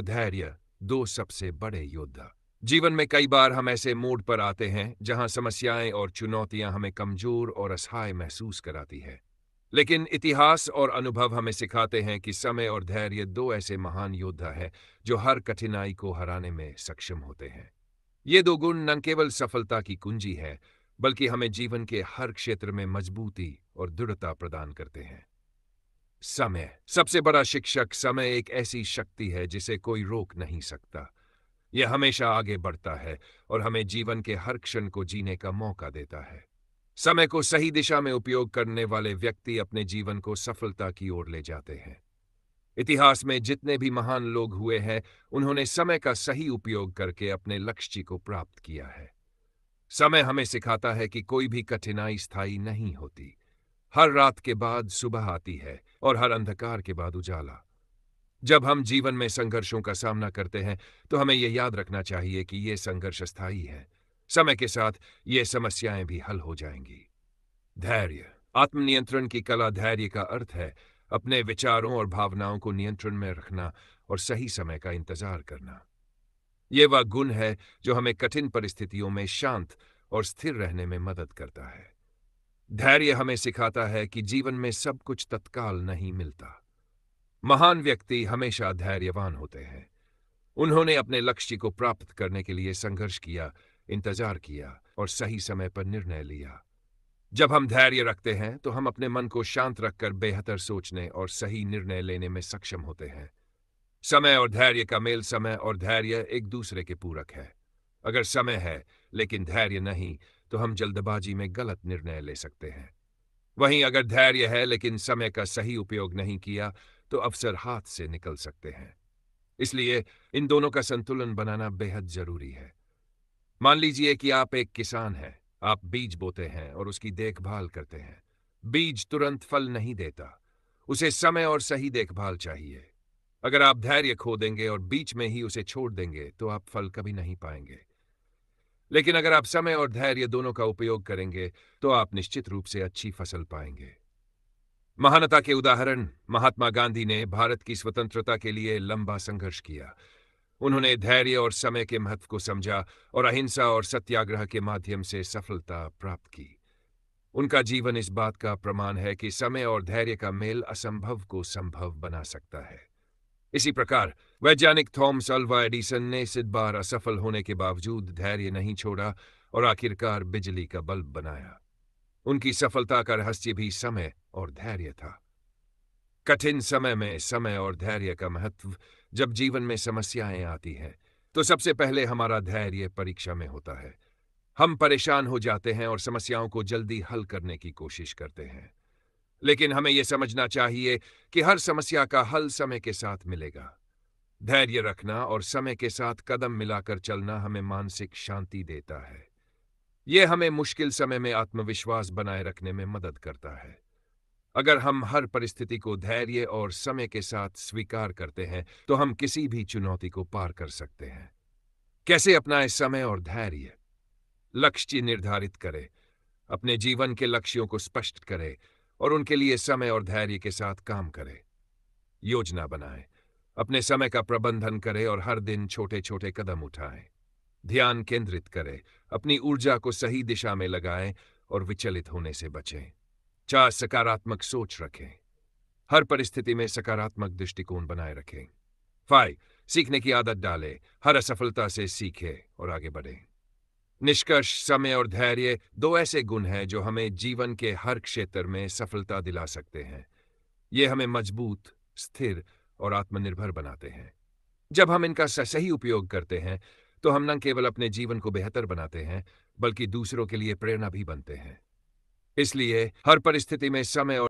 धैर्य, दो सबसे बड़े योद्धा। जीवन में कई बार हम ऐसे मोड़ पर आते हैं जहां समस्याएं और चुनौतियां हमें कमजोर और असहाय महसूस कराती है। लेकिन इतिहास और अनुभव हमें सिखाते हैं कि समय और धैर्य दो ऐसे महान योद्धा हैं जो हर कठिनाई को हराने में सक्षम होते हैं। ये दो गुण न केवल सफलता की कुंजी है, बल्कि हमें जीवन के हर क्षेत्र में मजबूती और दृढ़ता प्रदान करते हैं। समय, सबसे बड़ा शिक्षक। समय एक ऐसी शक्ति है जिसे कोई रोक नहीं सकता। यह हमेशा आगे बढ़ता है और हमें जीवन के हर क्षण को जीने का मौका देता है। समय को सही दिशा में उपयोग करने वाले व्यक्ति अपने जीवन को सफलता की ओर ले जाते हैं। इतिहास में जितने भी महान लोग हुए हैं, उन्होंने समय का सही उपयोग करके अपने लक्ष्य को प्राप्त किया है। समय हमें सिखाता है कि कोई भी कठिनाई स्थायी नहीं होती। हर रात के बाद सुबह आती है और हर अंधकार के बाद उजाला। जब हम जीवन में संघर्षों का सामना करते हैं, तो हमें यह याद रखना चाहिए कि ये संघर्ष स्थायी है। समय के साथ ये समस्याएं भी हल हो जाएंगी। धैर्य, आत्मनियंत्रण की कला। धैर्य का अर्थ है अपने विचारों और भावनाओं को नियंत्रण में रखना और सही समय का इंतजार करना। ये वह गुण है जो हमें कठिन परिस्थितियों में शांत और स्थिर रहने में मदद करता है। धैर्य हमें सिखाता है कि जीवन में सब कुछ तत्काल नहीं मिलता। महान व्यक्ति हमेशा धैर्यवान होते हैं। उन्होंने अपने लक्ष्य को प्राप्त करने के लिए संघर्ष किया, इंतजार किया और सही समय पर निर्णय लिया। जब हम धैर्य रखते हैं, तो हम अपने मन को शांत रखकर बेहतर सोचने और सही निर्णय लेने में सक्षम होते हैं। समय और धैर्य का मेल। समय और धैर्य एक दूसरे के पूरक है। अगर समय है लेकिन धैर्य नहीं, तो हम जल्दबाजी में गलत निर्णय ले सकते हैं। वहीं अगर धैर्य है लेकिन समय का सही उपयोग नहीं किया, तो अवसर हाथ से निकल सकते हैं। इसलिए इन दोनों का संतुलन बनाना बेहद जरूरी है। मान लीजिए कि आप एक किसान हैं। आप बीज बोते हैं और उसकी देखभाल करते हैं। बीज तुरंत फल नहीं देता, उसे समय और सही देखभाल चाहिए। अगर आप धैर्य खो देंगे और बीच में ही उसे छोड़ देंगे, तो आप फल कभी नहीं पाएंगे। लेकिन अगर आप समय और धैर्य दोनों का उपयोग करेंगे, तो आप निश्चित रूप से अच्छी फसल पाएंगे। महानता के उदाहरण। महात्मा गांधी ने भारत की स्वतंत्रता के लिए लंबा संघर्ष किया। उन्होंने धैर्य और समय के महत्व को समझा और अहिंसा और सत्याग्रह के माध्यम से सफलता प्राप्त की। उनका जीवन इस बात का प्रमाण है कि समय और धैर्य का मेल असंभव को संभव बना सकता है। इसी प्रकार वैज्ञानिक थॉमस अल्वा एडिसन ने इस बार असफल होने के बावजूद धैर्य नहीं छोड़ा और आखिरकार बिजली का बल्ब बनाया। उनकी सफलता का रहस्य भी समय और धैर्य था। कठिन समय में समय और धैर्य का महत्व। जब जीवन में समस्याएं आती हैं, तो सबसे पहले हमारा धैर्य परीक्षा में होता है। हम परेशान हो जाते हैं और समस्याओं को जल्दी हल करने की कोशिश करते हैं। लेकिन हमें यह समझना चाहिए कि हर समस्या का हल समय के साथ मिलेगा। धैर्य रखना और समय के साथ कदम मिलाकर चलना हमें मानसिक शांति देता है। यह हमें मुश्किल समय में आत्मविश्वास बनाए रखने में मदद करता है। अगर हम हर परिस्थिति को धैर्य और समय के साथ स्वीकार करते हैं, तो हम किसी भी चुनौती को पार कर सकते हैं। कैसे अपनाएं समय और धैर्य? लक्ष्य निर्धारित करें, अपने जीवन के लक्ष्यों को स्पष्ट करें और उनके लिए समय और धैर्य के साथ काम करें। योजना बनाएं, अपने समय का प्रबंधन करें और हर दिन छोटे छोटे कदम उठाएं। ध्यान केंद्रित करें, अपनी ऊर्जा को सही दिशा में लगाएं और विचलित होने से बचें। 4. सकारात्मक सोच रखें, हर परिस्थिति में सकारात्मक दृष्टिकोण बनाए रखें। 5. सीखने की आदत डालें, हर असफलता से सीखें और आगे बढ़ें। निष्कर्ष, समय और धैर्य दो ऐसे गुण हैं जो हमें जीवन के हर क्षेत्र में सफलता दिला सकते हैं। ये हमें मजबूत, स्थिर और आत्मनिर्भर बनाते हैं। जब हम इनका सही उपयोग करते हैं, तो हम न केवल अपने जीवन को बेहतर बनाते हैं, बल्कि दूसरों के लिए प्रेरणा भी बनते हैं। इसलिए हर परिस्थिति में समय और